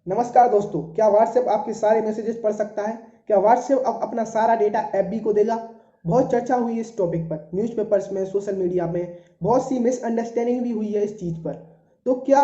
नमस्कार दोस्तों, क्या व्हाट्सएप आपके सारे मैसेजेस पढ़ सकता है? क्या व्हाट्सएप अब अपना सारा डेटा एफबी को देगा? बहुत चर्चा हुई इस टॉपिक पर, न्यूज़पेपर्स में, सोशल मीडिया में। बहुत सी मिसअंडरस्टैंडिंग भी हुई है इस चीज़ पर। तो क्या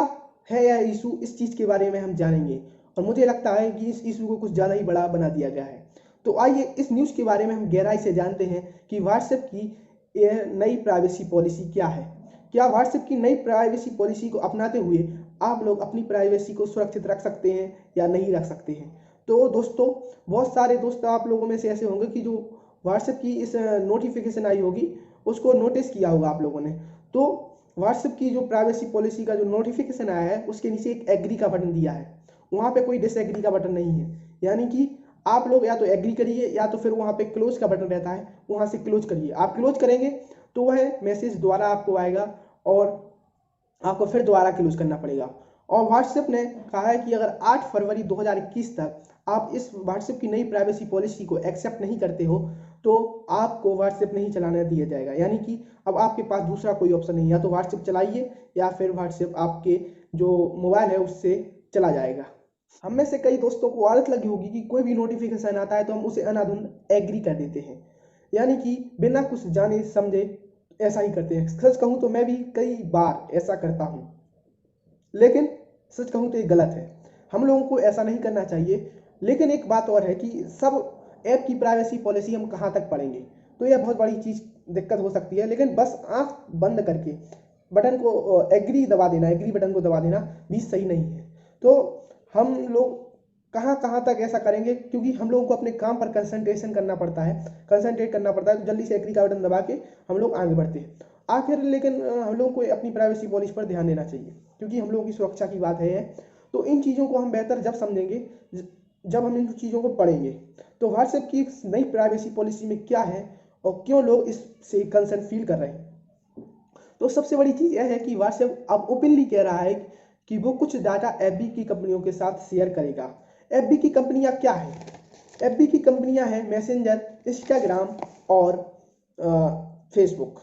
है यह इशू, इस चीज़ के बारे में हम जानेंगे। और मुझे लगता है कि इस इशू को कुछ ज़्यादा ही बड़ा बना दिया गया है। तो आइए इस न्यूज़ के बारे में हम गहराई से जानते हैं कि व्हाट्सएप की यह नई प्राइवेसी पॉलिसी क्या है। क्या व्हाट्सएप की नई प्राइवेसी पॉलिसी को अपनाते हुए आप लोग अपनी प्राइवेसी को सुरक्षित रख सकते हैं या नहीं रख सकते हैं? तो दोस्तों, बहुत सारे दोस्त आप लोगों में से ऐसे होंगे कि जो व्हाट्सएप की इस नोटिफिकेशन आई होगी उसको नोटिस किया होगा आप लोगों ने। तो व्हाट्सएप की जो प्राइवेसी पॉलिसी का जो नोटिफिकेशन आया है उसके नीचे एक एग्री का बटन दिया है, वहाँ पे कोई डिसएग्री का बटन नहीं है। यानी कि आप लोग या तो एग्री करिए या तो फिर वहाँ पे क्लोज का बटन रहता है, वहाँ से क्लोज करिए। आप क्लोज करेंगे तो वह मैसेज दोबारा आपको आएगा और आपको फिर दोबारा क्लोज करना पड़ेगा। और व्हाट्सएप ने कहा है कि अगर 8 फरवरी 2021 तक आप इस व्हाट्सएप की नई प्राइवेसी पॉलिसी को एक्सेप्ट नहीं करते हो तो आपको व्हाट्सएप नहीं चलाना दिया जाएगा। यानी कि अब आपके पास दूसरा कोई ऑप्शन नहीं है, या तो व्हाट्सएप चलाइए या फिर व्हाट्सएप आपके जो मोबाइल है उससे चला जाएगा। हम में से कई दोस्तों को आदत लगी होगी कि कोई भी नोटिफिकेशन आता है तो हम उसे अनाधुन एग्री कर देते हैं, यानी कि बिना कुछ जाने समझे ऐसा ही करते हैं। सच कहूँ तो मैं भी कई बार ऐसा करता हूँ, लेकिन सच कहूँ तो ये गलत है। हम लोगों को ऐसा नहीं करना चाहिए। लेकिन एक बात और है कि सब ऐप की प्राइवेसी पॉलिसी हम कहाँ तक पढ़ेंगे, तो यह बहुत बड़ी चीज़ दिक्कत हो सकती है। लेकिन बस आँख बंद करके बटन को एग्री दबा देना, एग्री बटन को दबा देना भी सही नहीं है। तो हम लोग कहाँ कहाँ तक ऐसा करेंगे, क्योंकि हम लोगों को अपने काम पर कंसंट्रेशन करना पड़ता है, कंसंट्रेट करना पड़ता है। तो जल्दी से एग्री का बटन दबा के हम लोग आगे बढ़ते हैं आखिर। लेकिन हम लोगों को अपनी प्राइवेसी पॉलिसी पर ध्यान देना चाहिए, क्योंकि हम लोगों की सुरक्षा की बात है। तो इन चीज़ों को हम बेहतर जब समझेंगे जब हम इन चीज़ों को पढ़ेंगे। तो व्हाट्सएप की नई प्राइवेसी पॉलिसी में क्या है और क्यों लोग इससे कंसर्न फील कर रहे हैं। तो सबसे बड़ी चीज़ यह है कि व्हाट्सएप अब ओपनली कह रहा है कि वो कुछ डाटा एफबी की कंपनियों के साथ शेयर करेगा। एफबी की कंपनियां क्या है? एफबी की कंपनियां हैं मैसेंजर, इंस्टाग्राम और फेसबुक।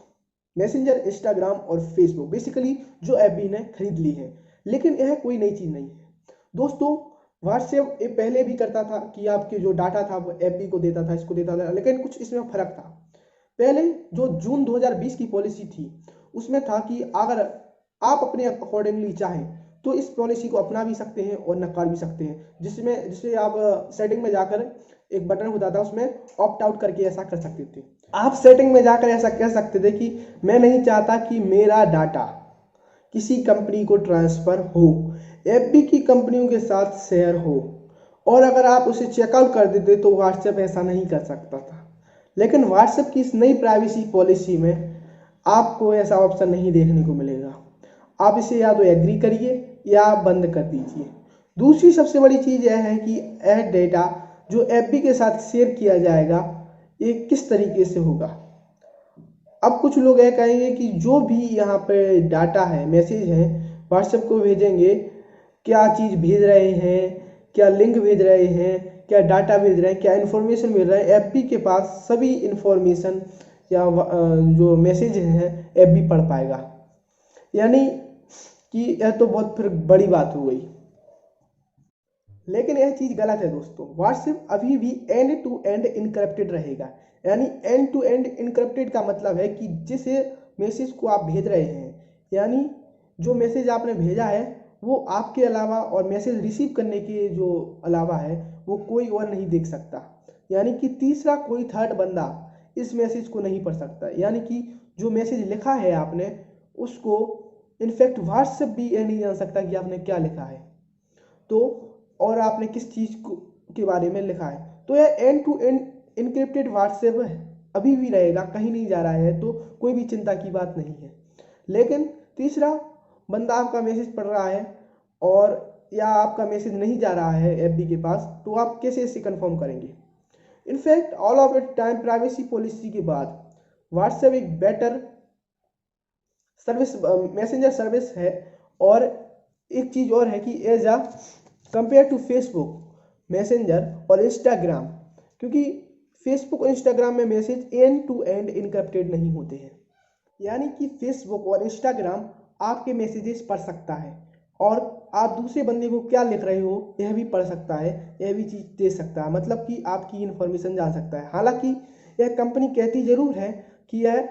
मैसेंजर, इंस्टाग्राम और फेसबुक बेसिकली जो एफबी ने खरीद ली है। लेकिन यह कोई नई चीज़ नहीं है दोस्तों। व्हाट्सएप पहले भी करता था कि आपके जो डाटा था वो एफबी को देता था, इसको देता था, लेकिन कुछ इसमें फर्क था। पहले जो जून 2020 की पॉलिसी थी उसमें था कि अगर आप अपने अकॉर्डिंगली चाहें तो इस पॉलिसी को अपना भी सकते हैं और नकार भी सकते हैं, जिससे आप सेटिंग में जाकर एक बटन होता था उसमें ऑप्ट आउट करके ऐसा कर सकते थे। आप सेटिंग में जाकर ऐसा कह सकते थे कि मैं नहीं चाहता कि मेरा डाटा किसी कंपनी को ट्रांसफर हो, एफबी की कंपनियों के साथ शेयर हो। और अगर आप उसे चेकआउट कर देते तो व्हाट्सएप ऐसा नहीं कर सकता था। लेकिन व्हाट्सएप की इस नई प्राइवेसी पॉलिसी में आपको ऐसा ऑप्शन नहीं देखने को मिलेगा। आप इसे या तो एग्री करिए या बंद कर दीजिए। दूसरी सबसे बड़ी चीज़ यह है कि यह डेटा जो एफबी के साथ शेयर किया जाएगा ये किस तरीके से होगा। अब कुछ लोग यह कहेंगे कि जो भी यहाँ पे डाटा है, मैसेज है, व्हाट्सएप को भेजेंगे, क्या चीज़ भेज रहे हैं, क्या लिंक भेज रहे हैं, क्या डाटा भेज रहे हैं, क्या इन्फॉर्मेशन भेज रहे हैं, एफबी के पास सभी इन्फॉर्मेशन या जो मैसेज है एफबी पढ़ पाएगा। यानी कि यह तो बहुत फिर बड़ी बात हो गई। लेकिन यह चीज़ गलत है दोस्तों। व्हाट्सएप अभी भी एंड टू एंड इनक्रप्टेड रहेगा। यानी एंड टू एंड इनक्रप्टेड का मतलब है कि जिस मैसेज को आप भेज रहे हैं, यानी जो मैसेज आपने भेजा है वो आपके अलावा और मैसेज रिसीव करने के जो अलावा है वो कोई और नहीं देख सकता। यानी कि तीसरा कोई थर्ड बंदा इस मैसेज को नहीं पढ़ सकता। यानी कि जो मैसेज लिखा है आपने उसको इनफैक्ट व्हाट्सएप भी यह नहीं जान सकता कि आपने क्या लिखा है तो और आपने किस चीज़ के बारे में लिखा है। तो यह end to end encrypted WhatsApp अभी भी रहेगा, कहीं नहीं जा रहा है, तो कोई भी चिंता की बात नहीं है। लेकिन तीसरा बंदा आपका मैसेज पढ़ रहा है और या आपका मैसेज नहीं जा रहा है एफबी के पास, तो आप कैसे इसे कंफर्म करेंगे। In fact all of it time privacy policy के बाद व्हाट्सएप एक बेटर सर्विस, मैसेंजर सर्विस है। और एक चीज़ और है कि as a compare to Facebook, Messenger और इंस्टाग्राम, क्योंकि फेसबुक और इंस्टाग्राम में message end to end encrypted नहीं होते हैं। यानी कि फेसबुक और इंस्टाग्राम आपके मैसेजेस पढ़ सकता है और आप दूसरे बंदे को क्या लिख रहे हो यह भी पढ़ सकता है, यह भी चीज़ दे सकता है, मतलब कि आपकी इन्फॉर्मेशन जान सकता है। हालांकि यह कंपनी कहती ज़रूर है कि यह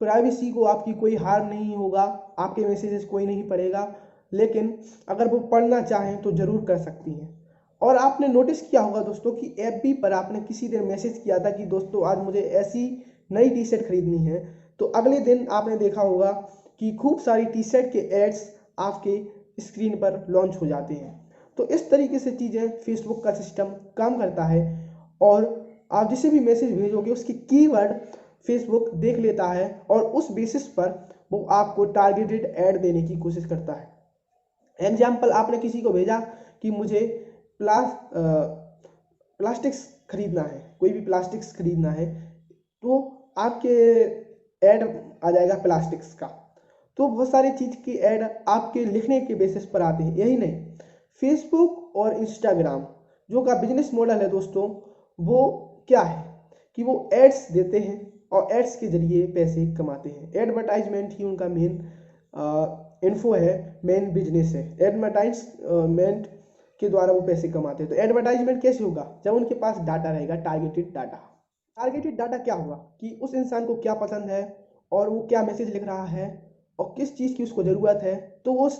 प्राइवेसी को आपकी कोई हार्म नहीं होगा, आपके मैसेजेस कोई नहीं पढ़ेगा, लेकिन अगर वो पढ़ना चाहें तो ज़रूर कर सकती हैं। और आपने नोटिस किया होगा दोस्तों कि एफबी पर आपने किसी दिन मैसेज किया था कि दोस्तों आज मुझे ऐसी नई टी शर्ट खरीदनी है, तो अगले दिन आपने देखा होगा कि खूब सारी टी शर्ट के एड्स आपके स्क्रीन पर लॉन्च हो जाते हैं। तो इस तरीके से चीज़ें फेसबुक का सिस्टम काम करता है, और आप जिसे भी मैसेज भेजोगे उसकी कीवर्ड फेसबुक देख लेता है और उस बेसिस पर वो आपको टारगेटेड ऐड देने की कोशिश करता है। एग्जाम्पल, आपने किसी को भेजा कि मुझे प्लास्टिक्स खरीदना है, कोई भी प्लास्टिक्स खरीदना है, तो आपके ऐड आ जाएगा प्लास्टिक्स का। तो बहुत सारी चीज़ की ऐड आपके लिखने के बेसिस पर आते हैं। यही नहीं, फेसबुक और इंस्टाग्राम जो का बिजनेस मॉडल है दोस्तों, वो क्या है कि वो एड्स देते हैं और एड्स के जरिए पैसे कमाते हैं। एडवर्टाइजमेंट ही उनका मेन इन्फो है, मेन बिजनेस है। एडवर्टाइजमेंट के द्वारा वो पैसे कमाते हैं। तो एडवर्टाइजमेंट कैसे होगा? जब उनके पास डाटा रहेगा, टारगेटेड डाटा। टारगेटेड डाटा क्या होगा कि उस इंसान को क्या पसंद है और वो क्या मैसेज लिख रहा है और किस चीज़ की उसको ज़रूरत है, तो वो उस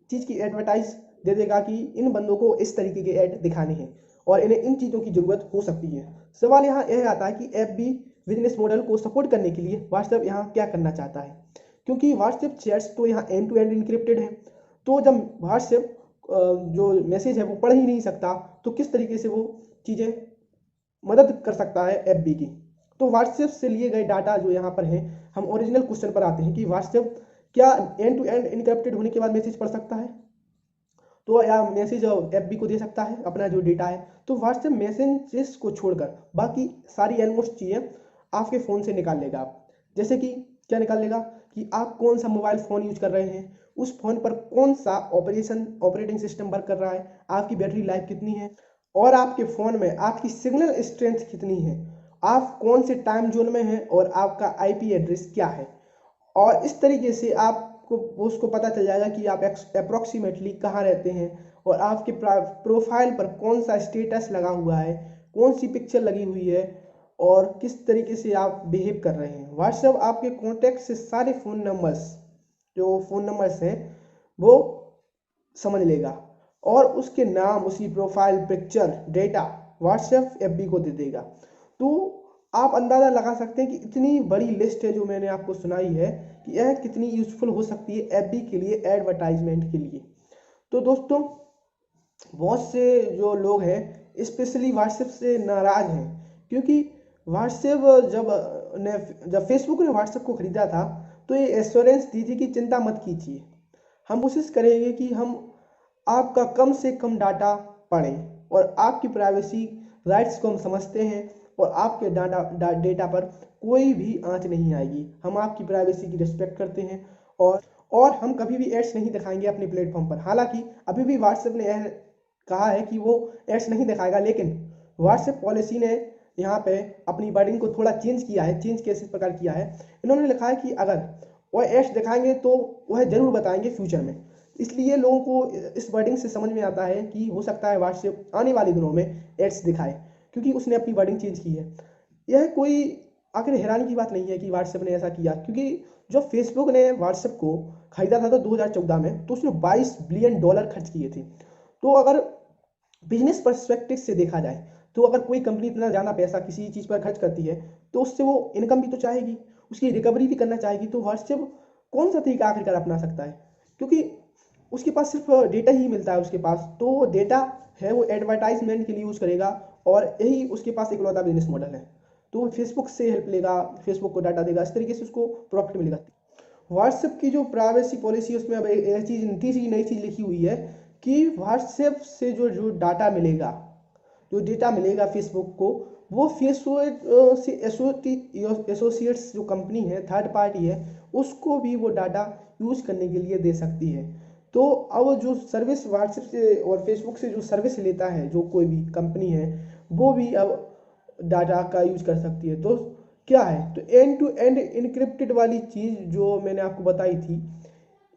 चीज़ की एडवर्टाइज दे देगा कि इन बंदों को इस तरीके के ऐड दिखाने हैं और इन्हें इन चीज़ों की ज़रूरत हो सकती है। सवाल यहाँ यह आता है कि ऐप भी बिजनेस मॉडल को सपोर्ट करने के लिए व्हाट्सएप यहाँ क्या करना चाहता है, क्योंकि व्हाट्सएप चैट्स तो यहाँ एंड टू एंड इनक्रिप्टेड है। तो जब व्हाट्सएप जो मैसेज है वो पढ़ ही नहीं सकता, तो किस तरीके से वो चीज़ें मदद कर सकता है एफ की। तो व्हाट्सएप से लिए गए डाटा जो यहाँ पर है, हम ओरिजिनल क्वेश्चन पर आते हैं कि व्हाट्सएप क्या एंड टू एंड इनक्रिप्टेड होने के बाद मैसेज पढ़ सकता है? तो या मैसेज एफ को दे सकता है अपना जो डेटा है? तो व्हाट्सएप मैसेजेस को छोड़कर बाकी सारी ऑलमोस्ट चीज़ें आपके फ़ोन से निकाल लेगा। आप जैसे कि क्या निकाल लेगा कि आप कौन सा मोबाइल फ़ोन यूज कर रहे हैं, उस फ़ोन पर कौन सा ऑपरेटिंग सिस्टम वर्क कर रहा है, आपकी बैटरी लाइफ कितनी है, और आपके फ़ोन में आपकी सिग्नल स्ट्रेंथ कितनी है, आप कौन से टाइम जोन में हैं और आपका आईपी एड्रेस क्या है। और इस तरीके से आपको उसको पता चल जाएगा कि आप अप्रोक्सीमेटली कहाँ रहते हैं और आपके प्रोफाइल पर कौन सा स्टेटस लगा हुआ है, कौन सी पिक्चर लगी हुई है और किस तरीके से आप बिहेव कर रहे हैं। व्हाट्सएप आपके कॉन्टैक्ट से सारे फ़ोन नंबर्स हैं वो समझ लेगा और उसके नाम, उसकी profile picture data WhatsApp F को दे देगा। तो आप अंदाज़ा लगा सकते हैं कि इतनी बड़ी लिस्ट है जो मैंने आपको सुनाई है कि यह कितनी यूज़फुल हो सकती है एफ के लिए, एडवर्टाइजमेंट के लिए। तो दोस्तों, बहुत से जो लोग हैं स्पेशली व्हाट्सएप से नाराज़ हैं, क्योंकि व्हाट्सएप जब फेसबुक ने व्हाट्सएप को ख़रीदा था तो ये एश्योरेंस दी थी कि चिंता मत कीजिए, हम कोशिश करेंगे कि हम आपका कम से कम डाटा पढ़ें और आपकी प्राइवेसी राइट्स को हम समझते हैं और आपके डेटा पर कोई भी आंच नहीं आएगी। हम आपकी प्राइवेसी की रिस्पेक्ट करते हैं और हम कभी भी एड्स नहीं दिखाएंगे अपने प्लेटफॉर्म पर। हालांकि अभी भी व्हाट्सएप ने यह कहा है कि वो एड्स नहीं दिखाएगा, लेकिन व्हाट्सएप पॉलिसी ने यहाँ पे अपनी वर्डिंग को थोड़ा चेंज किया है। चेंज कैसे प्रकार किया है, इन्होंने लिखा है कि अगर वह एड्स दिखाएंगे तो वह ज़रूर बताएंगे फ्यूचर में। इसलिए लोगों को इस वर्डिंग से समझ में आता है कि हो सकता है व्हाट्सएप आने वाले दिनों में एड्स दिखाए, क्योंकि उसने अपनी वर्डिंग चेंज की है। यह कोई आखिर हैरानी की बात नहीं है कि व्हाट्सएप ने ऐसा किया, क्योंकि जब फेसबुक ने व्हाट्सएप को खरीदा था तो 2014 में, तो उसने $22 बिलियन खर्च किए थे। तो अगर बिजनेस पर्सपेक्टिव से देखा जाए तो अगर कोई कंपनी इतना ज़्यादा पैसा किसी चीज़ पर खर्च करती है तो उससे वो इनकम भी तो चाहेगी, उसकी रिकवरी भी करना चाहेगी। तो व्हाट्सएप कौन सा तरीका आखिरकार अपना सकता है, क्योंकि उसके पास सिर्फ डेटा ही मिलता है। उसके पास तो डेटा है, वो एडवर्टाइजमेंट के लिए यूज़ करेगा और यही उसके पास इकलौता बिजनेस मॉडल है। तो वो फेसबुक से हेल्प लेगा, फेसबुक को डाटा देगा, इस तरीके से उसको प्रॉफिट मिलेगा। व्हाट्सएप की जो प्राइवेसी पॉलिसी है उसमें अब एक चीज़ नई चीज़ लिखी हुई है कि व्हाट्सएप से जो डाटा मिलेगा, जो डेटा मिलेगा फेसबुक को, वो फेसबुक से एसोसिएट्स जो कंपनी है, थर्ड पार्टी है, उसको भी वो डाटा यूज करने के लिए दे सकती है। तो अब जो सर्विस व्हाट्सएप से और फेसबुक से जो सर्विस लेता है जो कोई भी कंपनी है, वो भी अब डाटा का यूज कर सकती है। तो क्या है, तो एंड टू एंड इनक्रिप्टेड वाली चीज़ जो मैंने आपको बताई थी,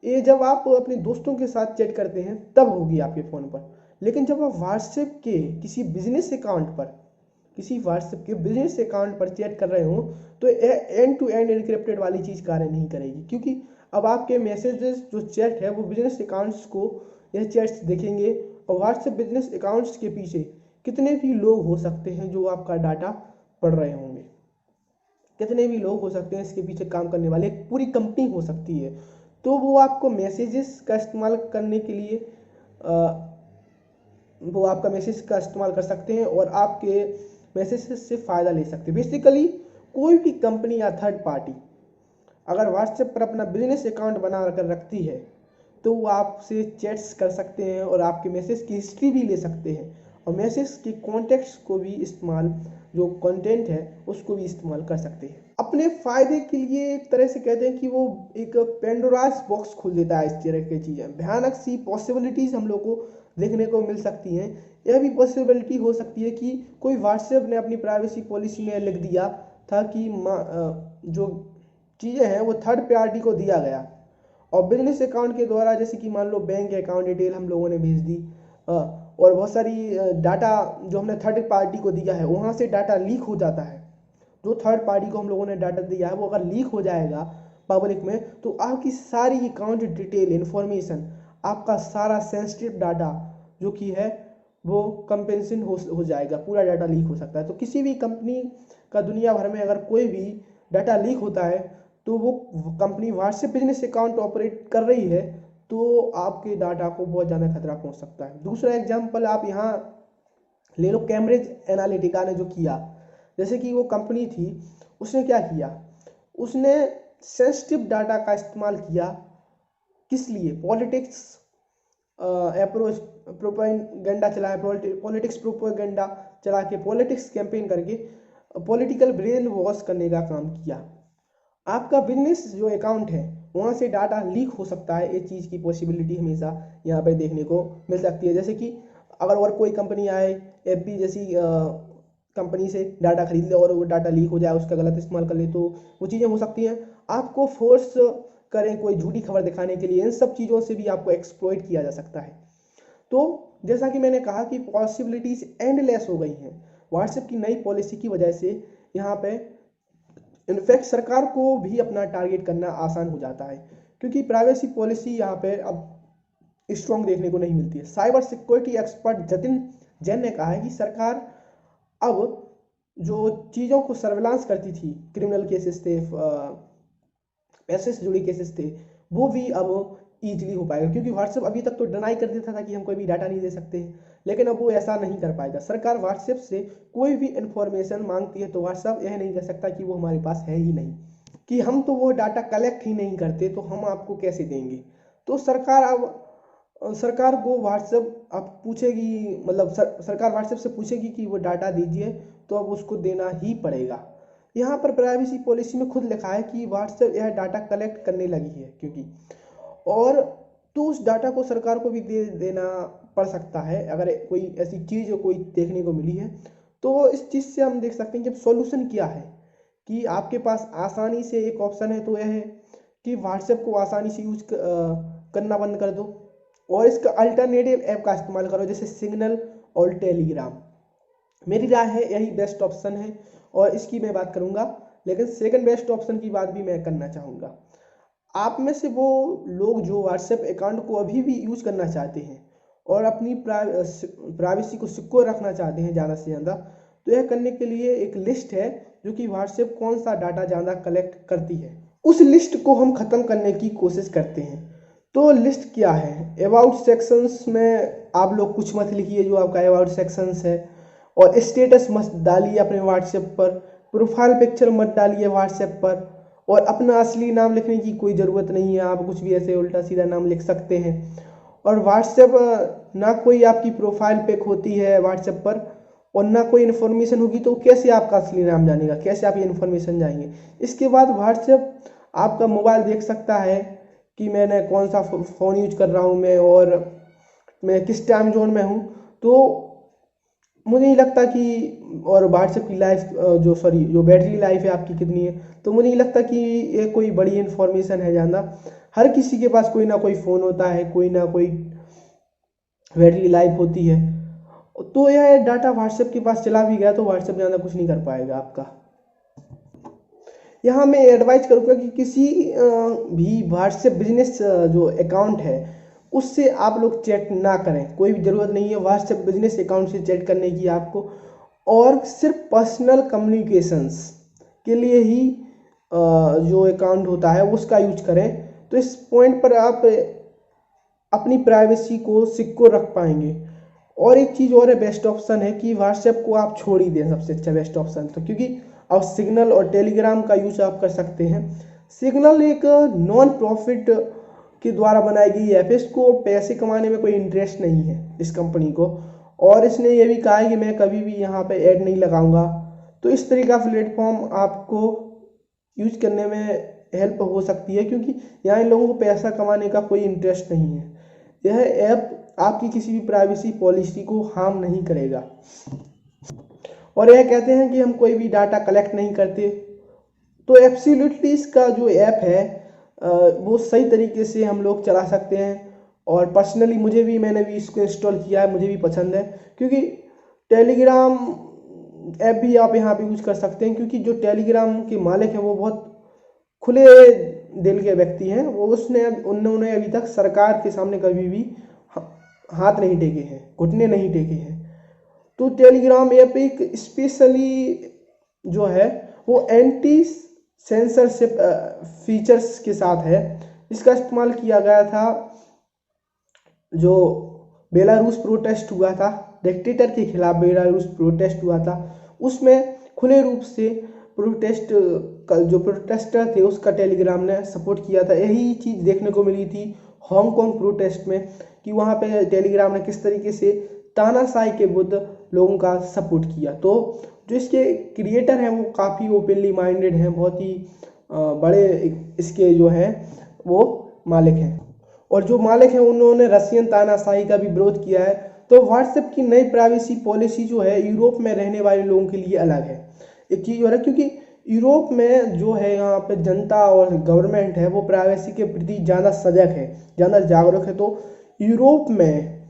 ये जब आप अपने दोस्तों के साथ चैट करते हैं तब होगी आपके फ़ोन पर। लेकिन जब आप व्हाट्सएप के किसी बिजनेस अकाउंट पर चैट कर रहे हो तो एंड टू एंड एनक्रिप्टेड वाली चीज़ कार्य नहीं करेगी, क्योंकि अब आपके मैसेजेस जो चैट है वो बिजनेस अकाउंट्स को यह चैट्स देखेंगे। और व्हाट्सएप बिजनेस अकाउंट्स के पीछे कितने भी लोग हो सकते हैं जो आपका डाटा पढ़ रहे होंगे, कितने भी लोग हो सकते हैं इसके पीछे काम करने वाले, एक पूरी कंपनी हो सकती है। तो वो आपको मैसेजेस का इस्तेमाल करने के लिए वो आपका मैसेज का इस्तेमाल कर सकते हैं और आपके मैसेज से फ़ायदा ले सकते हैं। बेसिकली कोई भी कंपनी या थर्ड पार्टी अगर व्हाट्सएप पर अपना बिजनेस अकाउंट बना कर रखती है तो वो आपसे चैट्स कर सकते हैं और आपके मैसेज की हिस्ट्री भी ले सकते हैं और मैसेज के कॉन्टेक्ट्स को भी इस्तेमाल, जो कंटेंट है उसको भी इस्तेमाल कर सकते हैं अपने फ़ायदे के लिए। एक तरह से कहते हैं कि वो एक पेंडोरास बॉक्स खोल देता है। इस तरह की चीज़ें भयानक सी पॉसिबिलिटीज़ हम लोग को देखने को मिल सकती हैं। यह भी पॉसिबिलिटी हो सकती है कि कोई व्हाट्सएप ने अपनी प्राइवेसी पॉलिसी में लिख दिया था कि जो चीज़ें हैं वो थर्ड पार्टी को दिया गया और बिजनेस अकाउंट के द्वारा, जैसे कि मान लो बैंक अकाउंट डिटेल हम लोगों ने भेज दी और बहुत सारी डाटा जो हमने थर्ड पार्टी को दिया है वहाँ से डाटा लीक हो जाता है। जो थर्ड पार्टी को हम लोगों ने डाटा दिया है वो अगर लीक हो जाएगा पब्लिक में तो आपकी सारी अकाउंट डिटेल इन्फॉर्मेशन, आपका सारा सेंसिटिव डाटा जो कि है वो कंपेंसेशन हो जाएगा, पूरा डाटा लीक हो सकता है। तो किसी भी कंपनी का दुनिया भर में अगर कोई भी डाटा लीक होता है तो वो company WhatsApp business account operate कर रही है तो आपके डाटा को बहुत ज़्यादा खतरा पहुंच सकता है। दूसरा एग्जांपल आप यहाँ ले लो, कैम्ब्रिज एनालिटिका ने जो किया, जैसे कि वो कंपनी थी उसने क्या किया, उसने सेंसिटिव डाटा का इस्तेमाल किया। किस लिए? पॉलिटिक्स प्रोपेगेंडा चलाया, पॉलिटिक्स प्रोपेगेंडा चला के, पॉलिटिक्स कैंपेन करके पॉलिटिकल ब्रेन वॉश करने का काम किया। आपका बिजनेस जो अकाउंट है वहाँ से डाटा लीक हो सकता है, इस चीज़ की पॉसिबिलिटी हमेशा यहाँ पे देखने को मिल सकती है। जैसे कि अगर और कोई कंपनी आए, एफबी जैसी कंपनी से डाटा खरीद ले और वो डाटा लीक हो जाए, उसका गलत इस्तेमाल कर ले, तो वो चीज़ें हो सकती हैं। आपको फोर्स करें कोई झूठी खबर दिखाने के लिए, इन सब चीज़ों से भी आपको एक्सप्लॉइट किया जा सकता है। तो जैसा कि मैंने कहा कि पॉसिबिलिटीज एंडलेस हो गई हैं व्हाट्सएप की नई पॉलिसी की वजह से। यहाँ पे इनफैक्ट सरकार को भी अपना टारगेट करना आसान हो जाता है क्योंकि प्राइवेसी पॉलिसी यहाँ पे अब स्ट्रॉन्ग देखने को नहीं मिलती है। Cyber security expert Jatin Jain ने कहा है कि सरकार अब जो चीज़ों को सर्विलांस करती थी, क्रिमिनल केसेस थे, पैसे से जुड़े केसेस थे, वो भी अब ईजिली हो पाएगा क्योंकि व्हाट्सएप अभी तक तो डिनाई कर देता था कि हम कोई भी डाटा नहीं दे सकते हैं, लेकिन अब वो ऐसा नहीं कर पाएगा। सरकार व्हाट्सएप से कोई भी इंफॉर्मेशन मांगती है तो व्हाट्सएप यह नहीं कर सकता कि वो हमारे पास है ही नहीं, कि हम तो वो डाटा कलेक्ट ही नहीं करते तो हम आपको कैसे देंगे। तो सरकार को व्हाट्सएप अब पूछेगी, मतलब सरकार व्हाट्सएप से पूछेगी कि वो डाटा दीजिए तो अब उसको देना ही पड़ेगा। यहाँ पर प्राइवेसी पॉलिसी में खुद लिखा है कि व्हाट्सएप यह डाटा कलेक्ट करने लगी है क्योंकि, और तो उस डाटा को सरकार को भी दे देना पड़ सकता है अगर कोई ऐसी चीज़ कोई देखने को मिली है। तो इस चीज़ से हम देख सकते हैं कि अब सॉल्यूशन क्या है कि आपके पास आसानी से एक ऑप्शन है, तो यह है कि व्हाट्सएप को आसानी से यूज करना बंद कर दो और इसका अल्टरनेटिव ऐप का इस्तेमाल करो जैसे सिग्नल और टेलीग्राम। मेरी राय है यही बेस्ट ऑप्शन है और इसकी मैं बात करूंगा, लेकिन सेकंड बेस्ट ऑप्शन की बात भी मैं करना चाहूँगा। आप में से वो लोग जो व्हाट्सएप अकाउंट को अभी भी यूज करना चाहते हैं और अपनी प्राइवेसी को सिक्योर रखना चाहते हैं ज़्यादा से ज़्यादा, तो यह करने के लिए एक लिस्ट है जो कि व्हाट्सएप कौन सा डाटा ज़्यादा कलेक्ट करती है, उस लिस्ट को हम ख़त्म करने की कोशिश करते हैं। तो लिस्ट क्या है? अबाउट सेक्शंस में आप लोग कुछ मत लिखिए जो आपका अबाउट सेक्शंस है, और स्टेटस मत डालिए अपने व्हाट्सएप पर, प्रोफाइल पिक्चर मत डालिए व्हाट्सएप पर, और अपना असली नाम लिखने की कोई ज़रूरत नहीं है, आप कुछ भी ऐसे उल्टा सीधा नाम लिख सकते हैं। और व्हाट्सएप ना कोई आपकी प्रोफाइल पिक होती है व्हाट्सएप पर और ना कोई इन्फॉर्मेशन होगी, तो कैसे आपका असली नाम जानेगा, कैसे आप ये इन्फॉर्मेशन जाएंगे। इसके बाद व्हाट्सएप आपका मोबाइल देख सकता है कि मैंने कौन सा फ़ोन यूज कर रहा हूँ मैं और मैं किस टाइम जोन में हूँ। तो मुझे नहीं लगता कि, और व्हाट्सएप की लाइफ जो बैटरी लाइफ है आपकी कितनी है, तो मुझे नहीं लगता कि ये कोई बड़ी इन्फॉर्मेशन है ज़्यादा। हर किसी के पास कोई ना कोई फ़ोन होता है, कोई ना कोई बैटरी लाइफ होती है। तो यह डाटा व्हाट्सएप के पास चला भी गया तो व्हाट्सएप ज़्यादा कुछ नहीं कर पाएगा आपका। यहाँ मैं एडवाइज करूँगा कि किसी भी व्हाट्सएप बिजनेस जो अकाउंट है उससे आप लोग चैट ना करें। कोई भी ज़रूरत नहीं है व्हाट्सएप बिजनेस अकाउंट से चैट करने की आपको, और सिर्फ पर्सनल कम्युनिकेशंस के लिए ही जो अकाउंट होता है उसका यूज करें। तो इस पॉइंट पर आप अपनी प्राइवेसी को सिक्योर रख पाएंगे। और एक चीज़ और है, बेस्ट ऑप्शन है कि व्हाट्सएप को आप छोड़ ही दें, सबसे अच्छा बेस्ट ऑप्शन। तो क्योंकि अब सिग्नल और टेलीग्राम का यूज आप कर सकते हैं। सिग्नल एक नॉन प्रॉफिट के द्वारा बनाई गई ऐप है, इसको पैसे कमाने में कोई इंटरेस्ट नहीं है इस कंपनी को, और इसने ये भी कहा है कि मैं कभी भी यहाँ पे ऐड नहीं लगाऊंगा। तो इस तरह का प्लेटफॉर्म आपको यूज करने में हेल्प हो सकती है, क्योंकि यहाँ इन लोगों को पैसा कमाने का कोई इंटरेस्ट नहीं है। यह ऐप आपकी किसी भी प्राइवेसी पॉलिसी को हार्म नहीं करेगा। और यह कहते हैं कि हम कोई भी डाटा कलेक्ट नहीं करते, तो एब्सोल्युटली इसका जो ऐप है वो सही तरीके से हम लोग चला सकते हैं। और पर्सनली मैंने भी इसको इंस्टॉल किया है, मुझे भी पसंद है, क्योंकि टेलीग्राम ऐप भी आप यहाँ पे यूज कर सकते हैं। क्योंकि जो टेलीग्राम के मालिक हैं वो बहुत खुले दिल के व्यक्ति हैं, वो उन्होंने अभी तक सरकार के सामने कभी भी हाथ नहीं टेके हैं, घुटने नहीं टेके हैं। तो टेलीग्राम ऐप एक स्पेशली जो है वो एंटी सेंसरशिप फीचर्स के साथ है। इसका इस्तेमाल किया गया था जो बेलारूस प्रोटेस्ट हुआ था, डिक्टेटर के खिलाफ बेलारूस प्रोटेस्ट हुआ था, उसमें खुले रूप से जो प्रोटेस्टर थे उसका टेलीग्राम ने सपोर्ट किया था। यही चीज़ देखने को मिली थी हांगकांग प्रोटेस्ट में, कि वहाँ पे टेलीग्राम ने किस तरीके से तानाशाही के विरुद्ध लोगों का सपोर्ट किया। तो जो इसके क्रिएटर हैं वो काफ़ी ओपनली माइंडेड हैं, बहुत ही बड़े इसके जो हैं वो मालिक हैं, और जो मालिक हैं उन्होंने रशियन तानाशाही का भी विरोध किया है। तो व्हाट्सएप की नई प्राइवेसी पॉलिसी जो है यूरोप में रहने वाले लोगों के लिए अलग है। एक चीज़ और है, क्योंकि यूरोप में जो है यहाँ पे जनता और गवर्नमेंट है वो प्राइवेसी के प्रति ज़्यादा सजग है, ज़्यादा जागरूक है। तो यूरोप में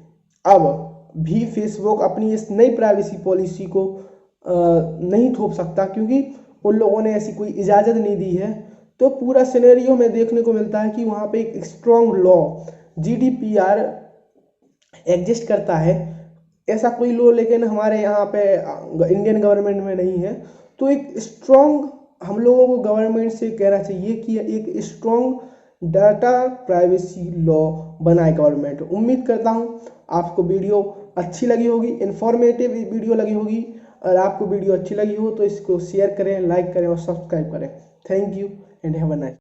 अब भी फेसबुक अपनी इस नई प्राइवेसी पॉलिसी को नहीं थोप सकता, क्योंकि उन लोगों ने ऐसी कोई इजाज़त नहीं दी है। तो पूरा सिनेरियो में देखने को मिलता है कि वहाँ पे एक स्ट्रॉन्ग लॉ GDPR एग्जिस्ट करता है। ऐसा कोई लॉ लेकिन हमारे यहाँ पे इंडियन गवर्नमेंट में नहीं है। तो एक स्ट्रॉन्ग हम लोगों को गवर्नमेंट से कहना चाहिए कि एक स्ट्रॉन्ग डाटा प्राइवेसी लॉ बनाए गवर्नमेंट। उम्मीद करता हूँ आपको वीडियो अच्छी लगी होगी, इंफॉर्मेटिव वीडियो लगी होगी। और आपको वीडियो अच्छी लगी हो तो इसको शेयर करें, लाइक करें और सब्सक्राइब करें। Thank you and have a nice.